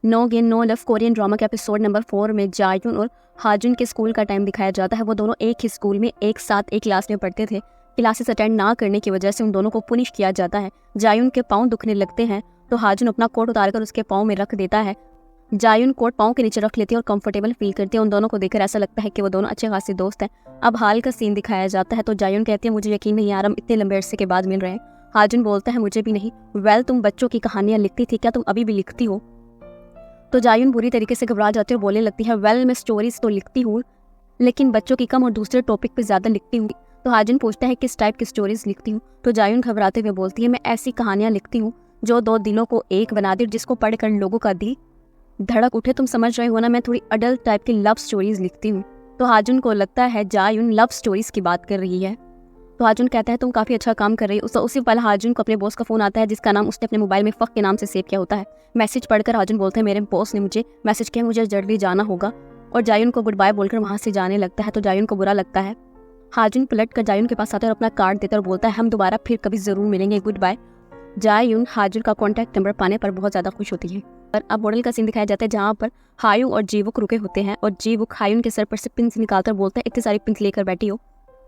No gain no love Korean drama के episode number 4 में जायुन और हाजुन के स्कूल का टाइम दिखाया जाता है। वो दोनों एक ही स्कूल में एक साथ एक क्लास में पढ़ते थे। क्लासेस अटेंड ना करने की वजह से उन दोनों को पुनिश किया जाता है। जायुन के पाँव दुखने लगते हैं तो हाजुन अपना कोट उतारकर उसके पाँव में रख देता है। जायुन कोट पाँव के नीचे रख लेती है और कंफर्टेबल फील करती है। उन दोनों को देखकर ऐसा लगता है कि वो दोनों अच्छे खासे दोस्त हैं। अब हाल का सीन दिखाया जाता है तो जायुन कहती है मुझे यकीन नहीं आ रहा हम इतने लंबे अरसे के बाद मिल रहे हैं। हाजुन बोलता है मुझे भी नहीं। वेल तुम बच्चों की कहानियां लिखती थी, क्या तुम अभी भी लिखती हो? तो जायुन बुरी तरीके से घबरा जाती है और बोलने लगती है वेल मैं स्टोरीज तो लिखती हूँ लेकिन बच्चों की कम और दूसरे टॉपिक पे ज़्यादा लिखती हूँ। तो हाजुन पूछता है किस टाइप की स्टोरीज लिखती हूँ? तो जायुन घबराते हुए बोलती है मैं ऐसी कहानियां लिखती हूँ जो दो दिलों को एक बना दे, जिसको पढ़कर लोगों का दिल धड़क उठे। तुम समझ रहे हो ना, मैं थोड़ी अडल्ट टाइप की लव स्टोरीज लिखती हूँ। तो हाजुन को लगता है जायुन लव स्टोरीज की बात कर रही है। तो हाजुन कहता है तुम काफ़ी अच्छा काम कर रही हो। उसी पल हाजुन को अपने बॉस का फ़ोन आता है जिसका नाम उसने अपने मोबाइल में फ़क के नाम से सेव किया होता है। मैसेज पढ़कर हाजुन बोलते हैं मेरे बॉस ने मुझे मैसेज किया, मुझे जल्दी जाना होगा, और जायुन को गुड बाय बोलकर वहाँ से जाने लगता है। तो जायुन को बुरा लगता है। हाजुन पलट कर जायुन के पास आता है और अपना कार्ड देता है और बोलता है हम दोबारा फिर कभी ज़रूर मिलेंगे, गुड बाय। जायुन हाजुन का कॉन्टैक्ट नंबर पाने पर बहुत ज़्यादा खुश होती है। पर अब होटल का सीन दिखाया जाता है जहाँ पर हायुन और जीवुक रुके होते हैं और जीवुक हायुन के सर पर से पिंस निकालकर बोलता है इतनी सारी पिंस लेकर बैठी हो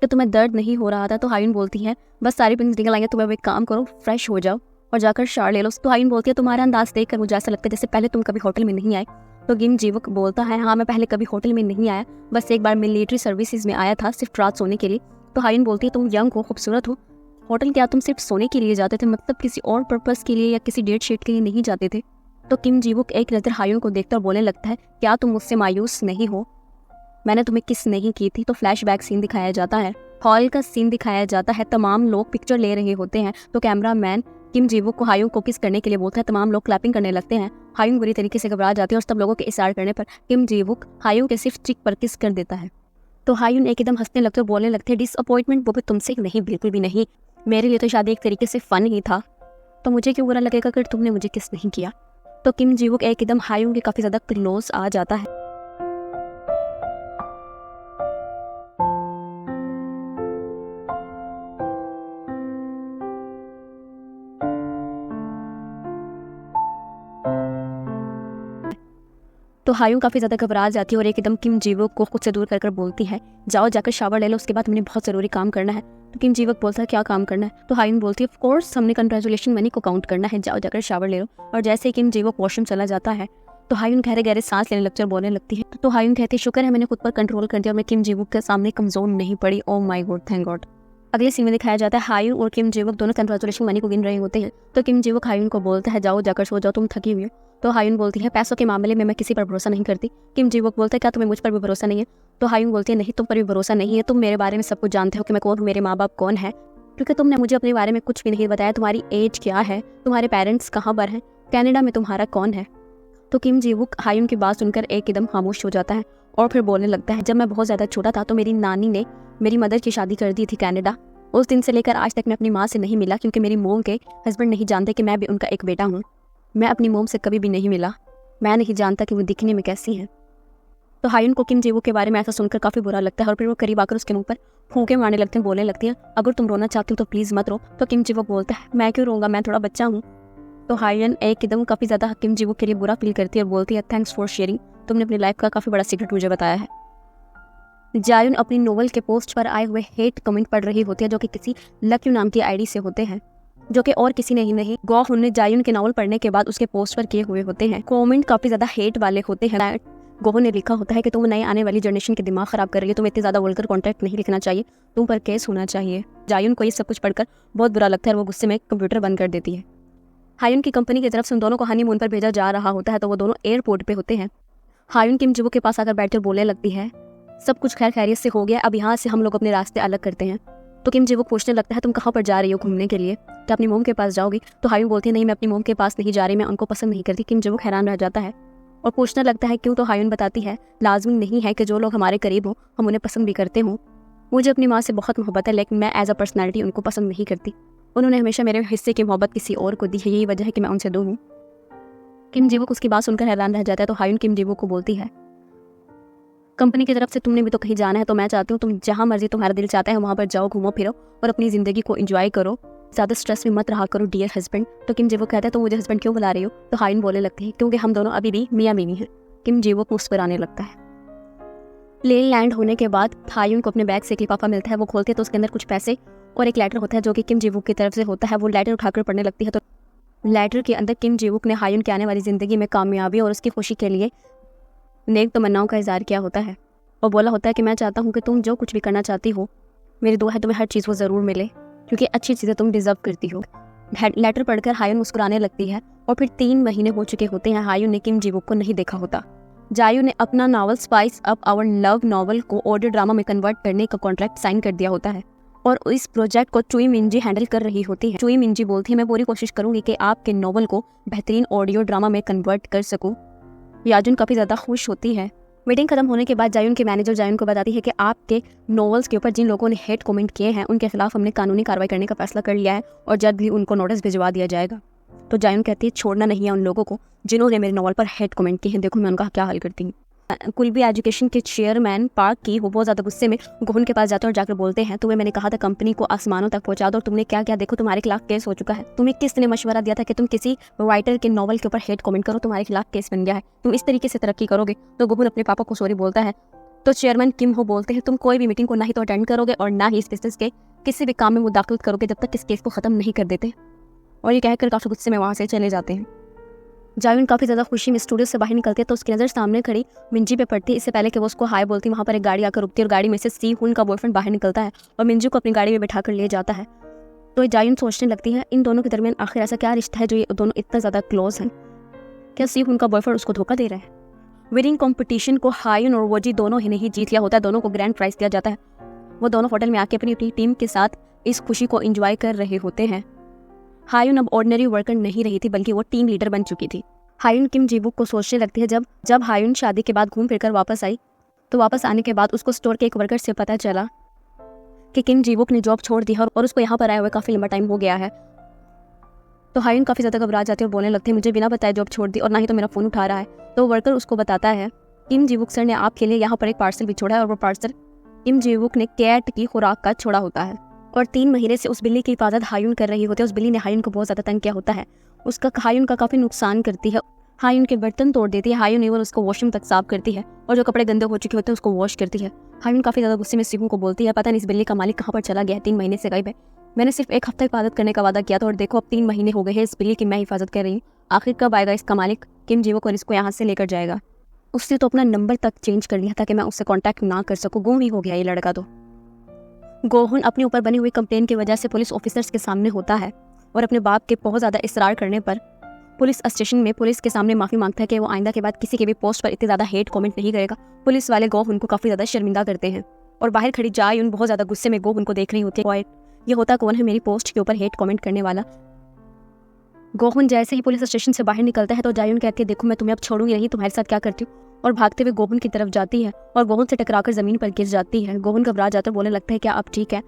तो तुम्हें दर्द नहीं हो रहा था? तो हायुन बोलती है बस सारी पिंस निकल आएंगे, तुम्हें एक काम करो फ्रेश हो जाओ और जाकर शावर ले लो। तो हायुन बोलती है तुम्हारा अंदाज देखकर मुझे ऐसा लगता है जैसे पहले तुम कभी होटल में नहीं आए। तो गिम जीवुक बोलता है हाँ मैं पहले कभी होटल में नहीं आया, बस एक बार मिलिट्री सर्विसेज में आया था सिर्फ रात सोने के लिए। तो हायुन बोलती है तुम यंग हो, खूबसूरत हो, होटल क्या तुम सिर्फ सोने के लिए जाते थे? मतलब किसी और पर्पस के लिए या किसी डेट शीट के लिए नहीं जाते थे? तो किम जीवुक एक नज़र हायुन को देखकर बोलने लगता है क्या तुम मुझसे मायूस नहीं हो? मैंने तुम्हें किस नहीं की थी। तो फ्लैशबैक सीन दिखाया जाता है। हॉल का सीन दिखाया जाता है। तमाम लोग पिक्चर ले रहे होते हैं तो कैमरामैन किम जीवुक को हायुन को किस करने के लिए बोलता है। तमाम लोग क्लैपिंग करने लगते हैं। हायुन बुरी तरीके से घबरा जाती है और सब लोगों के इशारे करने पर किम जीवुक हायुन के सिर्फ चिक पर किस कर देता है। तो हायुन एकदम हंसने लगते और बोलने लगते हैं डिसअपॉइंटमेंट वो भी तुमसे नहीं, बिल्कुल भी नहीं। मेरे लिए तो शादी एक तरीके से फन ही था, तो मुझे क्यों बुरा लगेगा अगर तुमने मुझे किस नहीं किया। तो किम जीवुक एकदम हायुन के काफ़ी ज़्यादा क्लोज आ जाता है। तो हायुन काफ़ी ज़्यादा घबरा जाती है और एकदम किम जीवुक को खुद से दूर कर बोलती है जाओ जाकर शावर ले लो, उसके बाद हमने बहुत ज़रूरी काम करना है। तो किम जीवुक बोलता है क्या काम करना है? तो हायुन बोलती है ऑफ कोर्स हमने कंग्रेचुलेशन मनी को काउंट करना है, जाओ जाकर शावर ले लो। और जैसे ही किम जीवुक वॉशरूम चला जाता है तो हायुन गहरे गहरे सांस लेने लगती है और बोलने लगती है। तो हायुन कहती है शुक्र है मैंने खुद पर कंट्रोल कर दिया और मैं किम जीवुक के सामने कमजोर नहीं पड़ी। Oh my God, thank God. अगले सीन में दिखाया जाता है हायुन और किम जीवुक दोनों कंग्रेचुलेशन मनी को गिन रहे होते हैं। तो किम जीवुक हायुन को बोलता है जाओ जाकर सो जाओ, तुम थकी हुई हो। तो हायुन बोलती है पैसों के मामले में मैं किसी पर भरोसा नहीं करती। किम जीवुक बोलता है क्या तुम्हें मुझ पर भी भरोसा नहीं है? तो हायुन बोलती है नहीं तुम पर भी भरोसा नहीं है, तुम मेरे बारे में सब कुछ जानते हो कि मैं कौन हूँ, मेरे माँ बाप कौन है, क्योंकि तुमने मुझे अपने बारे में कुछ भी नहीं बताया। तुम्हारी एज क्या है, तुम्हारे पेरेंट्स कहाँ पर हैं, कनाडा में तुम्हारा कौन है? तो किम जीवुक हायुन की बात सुनकर एकदम खामोश हो जाता है और फिर बोलने लगता है जब मैं बहुत ज़्यादा छोटा था तो मेरी नानी ने मेरी मदर की शादी कर दी थी कनाडा। उस दिन से लेकर आज तक मैं अपनी माँ से नहीं मिला क्योंकि मेरी मोम के हस्बैंड नहीं जानते कि मैं भी उनका एक बेटा हूँ। मैं अपनी मोम से कभी भी नहीं मिला, मैं नहीं जानता कि वो दिखने में कैसी है। तो हायुन को किम जीवुक के बारे में ऐसा सुनकर काफ़ी बुरा लगता है और फिर वो करीब आकर उसके मुंह पर फूंके मारने लगते हैं, बोलने लगती है अगर तुम रोना चाहती हो तो प्लीज़ मत रो। तो किम जीवुक बोलता है मैं क्यों रोऊंगा, मैं थोड़ा बच्चा हूँ। तो हायुन एकदम काफ़ी ज़्यादा किम जीवुक के लिए बुरा फील करती है और बोलती है थैंक्स फॉर शेयरिंग, तुमने अपनी लाइफ का काफ़ी बड़ा सीक्रेट मुझे बताया है। जायुन अपनी नोवेल के पोस्ट पर आए हुए हेट कमेंट पढ़ रही होती है जो कि किसी लक्यू नाम की आईडी से होते हैं, जो कि और किसी नहीं गौह ने जायुन के नावल पढ़ने के बाद उसके पोस्ट पर किए हुए होते हैं। कमेंट काफ़ी ज़्यादा हेट वाले होते हैं। गोह ने लिखा होता है कि तुम नए आने वाली जनरेशन के दिमाग खराब कर रही है, तुम्हें इतने ज़्यादा वल्गर कॉन्टेंट नहीं लिखना चाहिए, तुम पर केस होना चाहिए। जायुन को ये सब कुछ पढ़कर बहुत बुरा लगता है और वो गुस्से में कंप्यूटर बंद कर देती है। हायुन की कंपनी की तरफ से उन दोनों को हनीमून पर भेजा जा रहा होता है तो वो दोनों एयरपोर्ट पे होते हैं। हायुन किम जीवुक के पास आकर बैठकर बोलने लगती है सब कुछ खैर खैरियत से हो गया, अब यहाँ से हम लोग अपने रास्ते अलग करते हैं। तो किम जीवुक पूछने लगता है तुम कहाँ पर जा रही हो घूमने के लिए, क्या अपनी मोम के पास जाओगी? तो हायुन बोलती है नहीं मैं अपनी मोम के पास नहीं जा रही, मैं उनको पसंद नहीं करती। किम जीवुक हैरान रह जाता है और पूछने लगता है क्यों? तो हायुन बताती है लाजमी नहीं है कि जो लोग हमारे करीब हों हम उन्हें पसंद भी करते हों। मुझे अपनी माँ से बहुत मोहब्बत है लेकिन मैं एज अ पर्सनैलिटी उनको पसंद नहीं करती, उन्होंने हमेशा मेरे हिस्से की मोहब्बत किसी और को दी है, यही वजह है कि मैं उनसे दूर हूँ। किम जीवुक उसकी बात सुनकर हैरान रह जाता है। तो हायुन किम जीवुक को बोलती है कंपनी की तरफ से तुमने भी तो कहीं जाना है, तो मैं चाहती हूँ तुम जहाँ मर्जी तुम्हारा दिल चाहता है वहाँ पर जाओ, घूमो फिरो और अपनी ज़िंदगी को एंजॉय करो, ज़्यादा स्ट्रेस में मत रहा करो डियर हस्बैंड। तो किम जीवुक कहता है तो मुझे हस्बैंड क्यों बुला रही हो? तो हायुन बोलने लगती है क्योंकि हम दोनों अभी भी मियाँ बीवी हैं। किम जीवुक मुस्कुराने लगता है। प्लेन लैंड होने के बाद हायुन को अपने बैग से एक लिफाफा मिलता है। वो खोलते हैं तो उसके अंदर कुछ पैसे और एक लेटर होता है जो कि किम जीवुक की तरफ से होता है। वो लेटर उठाकर पढ़ने लगती है तो लेटर के अंदर किम जीवुक ने हायुन के आने वाली ज़िंदगी में कामयाबी और उसकी खुशी के लिए नेक तमन्नाओं का इज़हार किया होता है और बोला होता है कि मैं चाहता हूँ कि तुम जो कुछ भी करना चाहती हो, मेरी दुआ है तुम्हें हर चीज़ वो ज़रूर मिले क्योंकि अच्छी चीज़ें तुम डिज़र्व करती हो। लेटर पढ़कर हायुन मुस्कुराने लगती है और फिर 3 महीने हो चुके होते हैं। हायुन ने किम जीवुक को नहीं देखा होता। जायू ने अपना novel spice up our love novel को ऑडियो ड्रामा में कन्वर्ट करने का कॉन्ट्रैक्ट साइन कर दिया होता है और इस प्रोजेक्ट को चुई मिंजी हैंडल कर रही होती है। चुई मिंजी बोलती है मैं पूरी कोशिश करूंगी कि आपके नॉवल को बेहतरीन ऑडियो ड्रामा में कन्वर्ट कर सकूं। याजुन काफ़ी ज़्यादा खुश होती है। मीटिंग खत्म होने के बाद जायुन के मैनेजर जायुन को बताती है कि आपके नॉवेल्स के ऊपर जिन लोगों ने हेट कमेंट किए हैं उनके खिलाफ हमने कानूनी कार्रवाई करने का फैसला कर लिया है और जल्द ही उनको नोटिस भिजवा दिया जाएगा। तो जायुन कहती है छोड़ना नहीं है उन लोगों को जिन्होंने मेरे नॉवल पर हेट कमेंट किए हैं, देखो मैं उनका क्या हल करती हूँ। कुलबी एजुकेशन के चेयरमैन पार्क की वो बहुत ज़्यादा गुस्से में गोहन के पास जाते हैं और जाकर बोलते हैं तुम्हें मैंने कहा था कंपनी को आसमानों तक पहुंचा दो और तुमने क्या किया, देखो तुम्हारे खिलाफ केस हो चुका है। तुम्हें किसने मशवरा दिया था कि तुम किसी राइटर के नॉवल के ऊपर हेट कमेंट करो, तुम्हारे खिलाफ केस बन गया है, तुम इस तरीके से तरक्की करोगे। तो गोहन अपने पापा को सॉरी बोलता है तो चेयरमैन किम हो बोलते हैं तुम कोई भी मीटिंग को ना ही तो अटेंड करोगे और ना ही इस बिजनेस के किसी भी काम में मुदाखलत करोगे जब तक इस केस को ख़त्म नहीं कर देते। और ये कहकर काफ़ी गुस्से में वहाँ से चले जाते हैं। जायुन काफ़ी ज़्यादा खुशी में स्टूडियो से बाहर निकलती है तो उसकी नज़र सामने खड़ी मिंजी पे पड़ती है। इससे पहले कि वो उसको हाय बोलती वहाँ पर एक गाड़ी आकर रुकती है और गाड़ी में से सी हुन का बॉयफ्रेंड बाहर निकलता है और मिंजी को अपनी गाड़ी में बैठा कर ले जाता है। तो जायुन सोचने लगती है इन दोनों के दरमियान आखिर ऐसा क्या रिश्ता है जो ये दोनों इतना ज़्यादा क्लोज हैं। क्या सी हुन का बॉयफ्रेंड उसको धोखा दे रहा है? विनिंग कॉम्पिटिशन को हायुन और वोजी दोनों ही नहीं जीत लिया होता है, दोनों को ग्रैंड प्राइज दिया जाता है। वो दोनों होटल में आके अपनी टीम के साथ इस खुशी को एंजॉय कर रहे होते हैं। हायुन अब ऑर्डिनरी वर्कर नहीं रही थी बल्कि वो टीम लीडर बन चुकी थी। हायुन किम जीवुक को सोचने लगती है जब हायुन शादी के बाद घूम फिरकर वापस आई तो वापस आने के बाद उसको स्टोर के एक वर्कर से पता चला कि किम जीवुक ने जॉब छोड़ दी है और उसको यहाँ पर आए हुए काफ़ी लंबा टाइम हो गया है। तो हायुन काफ़ी ज़्यादा घबरा जाती है और बोलने लगती है मुझे बिना बताए जॉब छोड़ दी और ना ही तो मेरा फ़ोन उठा रहा है। तो वर्कर उसको बताता है किम जीवुक सर ने आपके लिए यहाँ पर एक पार्सल भी छोड़ा है और वो पार्सल किम जीवुक ने कैट की खुराक का छोड़ा होता है और 3 महीने से उस बिल्ली की हिफाजत हायुन कर रही होती है। उस बिल्ली ने हायुन को बहुत ज़्यादा तंग किया होता है, उसका हायुन का काफ़ी नुकसान करती है, हायुन के बर्तन तोड़ देती है। हायुन इवन उसको वॉशरूम तक साफ करती है और जो कपड़े गंदे हो चुके होते हैं उसको वॉश करती है। हायुन काफ़ी ज़्यादा गुस्से में सीहू को बोलती है पता नहीं इस बिल्ली का मालिक कहाँ पर चला गया है, 3 महीने से गायब है। मैंने सिर्फ 1 हफ्ता हिफाजत करने का वादा किया था और देखो अब 3 महीने हो गए हैं इस बिल्ली की मैं हिफाजत कर रही हूँ। आखिर कब आएगा इसका मालिक किम जीवुक और इसको यहाँ से लेकर जाएगा। उसने तो अपना नंबर तक चेंज कर लिया था कि मैं उससे कांटेक्ट ना कर सकूं, गुम ही हो गया ये लड़का। तो गोहुन अपने ऊपर बनी हुई कंप्लेन की वजह से पुलिस ऑफिसर्स के सामने होता है और अपने बाप के बहुत ज़्यादा इसरार करने पर पुलिस स्टेशन में पुलिस के सामने माफ़ी मांगता है कि वो आइंदा के बाद किसी के भी पोस्ट पर इतने ज़्यादा हेट कमेंट नहीं करेगा। पुलिस वाले गोहुन को काफ़ी ज़्यादा शर्मिंदा करते हैं और बाहर खड़ी जायुन बहुत ज़्यादा गुस्से में गोहुन को देख रही होती है। ये होता कौन है मेरी पोस्ट के ऊपर हेट कमेंट करने वाला। गोहुन जैसे ही पुलिस स्टेशन से बाहर निकलता है तो जायुन कहती है देखो मैं तुम्हें अब छोड़ूंगी नहीं, तुम्हारे साथ क्या करती हूँ, और भागते हुए गोहुन की तरफ जाती है और गोहुन से टकराकर ज़मीन पर गिर जाती है। गोहुन घबरा जाकर बोलने लगता है क्या आप ठीक है?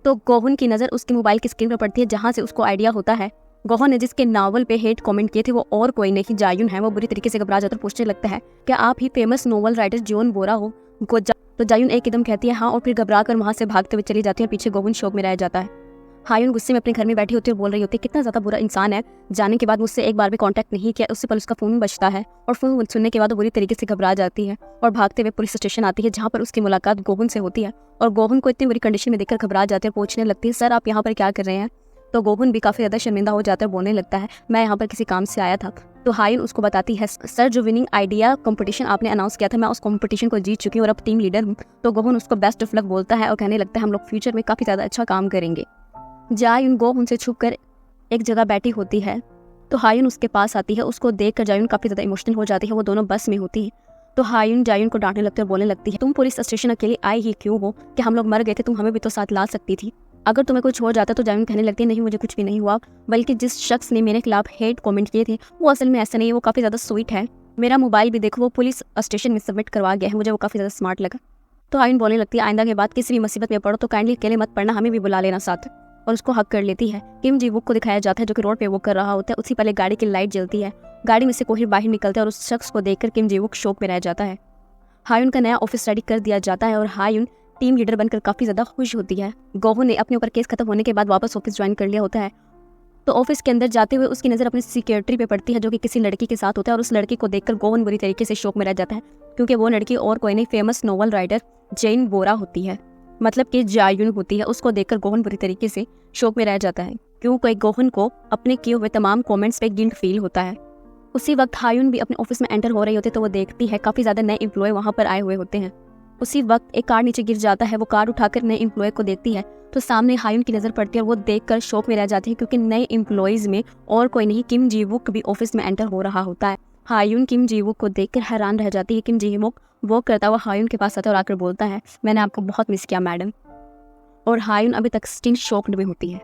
तो गोहुन की नज़र उसके मोबाइल की स्क्रीन पर पड़ती है जहाँ से उसको आइडिया होता है गोहुन ने जिसके नावल पे हेट कमेंट किए थे वो और कोई नहीं जायुन है। वो बुरी तरीके से घबरा जाकर पूछने लगता है क्या आप ही फेमस नोवेल राइटर जॉन बोरा हो? तो जायुन एक कदम कहती है हाँ और फिर घबरा कर वहाँ से भागते हुए चली जाती है। पीछे गोहुन शौक में रह जाता है। हायुन गुस्से में अपने घर में बैठी होती है और बोल रही होती है कितना ज़्यादा बुरा इंसान है, जाने के बाद मुझसे एक बार भी कांटेक्ट नहीं किया, उससे पर उसका फ़ोन बजता है और फ़ोन सुनने के बाद वो बुरी तरीके से घबरा जाती है और भागते हुए पुलिस स्टेशन आती है जहाँ पर उसकी मुलाकात गोहुन से होती है और गोहुन को इतनी बुरी कंडीशन में देखकर घबरा जाते हैं, पूछने लगती है सर आप यहाँ पर क्या कर रहे हैं? तो गोहुन भी काफ़ी ज़्यादा शर्मिंदा हो जाता है, बोलने लगता है मैं यहाँ पर किसी काम से आया था। तो हायुन उसको बताती है सर जो विनिंग आइडिया कंपटीशन आपने अनाउंस किया था मैं उस कंपटीशन को जीत चुकी हूँ और अब टीम लीडर हूँ। तो गोहुन उसको बेस्ट ऑफ लक बोलता है और कहने लगता है हम लोग फ्यूचर में काफ़ी ज़्यादा अच्छा काम करेंगे। जायुन गोहुन से छुप कर एक जगह बैठी होती है तो हायुन उसके पास आती है। उसको देखकर जायुन काफ़ी ज़्यादा इमोशनल हो जाती है। वो दोनों बस में होती है तो हायुन जायुन को डांटने लगते और बोलने लगती है तुम पुलिस स्टेशन अकेले आई ही क्यों हो? कि हम लोग मर गए थे, तुम हमें भी तो साथ ला सकती थी। अगर तुम्हें कुछ हो जाता तो जायुन कहने लगती है नहीं मुझे कुछ भी नहीं हुआ, बल्कि जिस शख्स ने मेरे खिलाफ हेट कमेंट किए थे वो असल में ऐसा नहीं है, वो काफ़ी ज़्यादा स्वीट है। मेरा मोबाइल भी देखो वो पुलिस स्टेशन में सबमिट करवा गया है, मुझे वो काफ़ी ज़्यादा स्मार्ट लगा। तो हायुन बोलने लगती है आइंदा के बाद किसी भी मुसीबत में पड़ो तो काइंडली अकेले मत पड़ना, हमें भी बुला लेना साथ, और उसको हक कर लेती है। किम जीवुक को दिखाया जाता है जो कि रोड पे वॉक कर रहा होता है। उससे पहले गाड़ी की लाइट जलती है, गाड़ी में से कोहिर बाहर निकलता है और उस शख्स को देखकर किम जीवुक शौक में रह जाता है। हायुन का नया ऑफिस रेडी कर दिया जाता है और हायुन टीम लीडर बनकर काफ़ी ज़्यादा खुश होती है। गोहन ने अपने ऊपर केस खत्म होने के बाद वापस ऑफिस ज्वाइन कर लिया होता है। तो ऑफिस के अंदर जाते हुए उसकी नज़र अपनी सिक्योरिटी पे पड़ती है जो कि किसी लड़की के साथ होता है और उस लड़की को देखकर गोहन बुरी तरीके से शौक में रह जाता है क्योंकि वो लड़की और कोई नहीं, फेमस नोवेल राइटर जेन बोरा होती है, मतलब कि जायुन होती है। उसको देखकर गोहन बुरी तरीके से शौक में रह जाता है क्योंकि गोहन को अपने किए हुए तमाम कमेंट्स पे गिल्ट फील होता है। उसी वक्त हायुन भी अपने ऑफिस में एंटर हो रही होती है तो वो देखती है काफ़ी ज़्यादा नए एम्प्लॉय वहाँ पर आए हुए होते हैं। उसी वक्त एक कार नीचे गिर जाता है। वो कार उठाकर नए एम्प्लॉय को देखती है तो सामने हायुन की नज़र पड़ती है और वो देखकर शॉक में रह जाती है क्योंकि नए एम्प्लॉयज़ में और कोई नहीं, किम जी वुक भी ऑफिस में एंटर हो रहा होता है। हायुन किम जी वुक को देखकर हैरान रह जाती है। किम जी वुक वॉक करता हुआ हायुन के पास आता है और आकर बोलता है, मैंने आपको बहुत मिस किया मैडम। और हायुन अभी तक स्टिल शॉक्ड में होती है।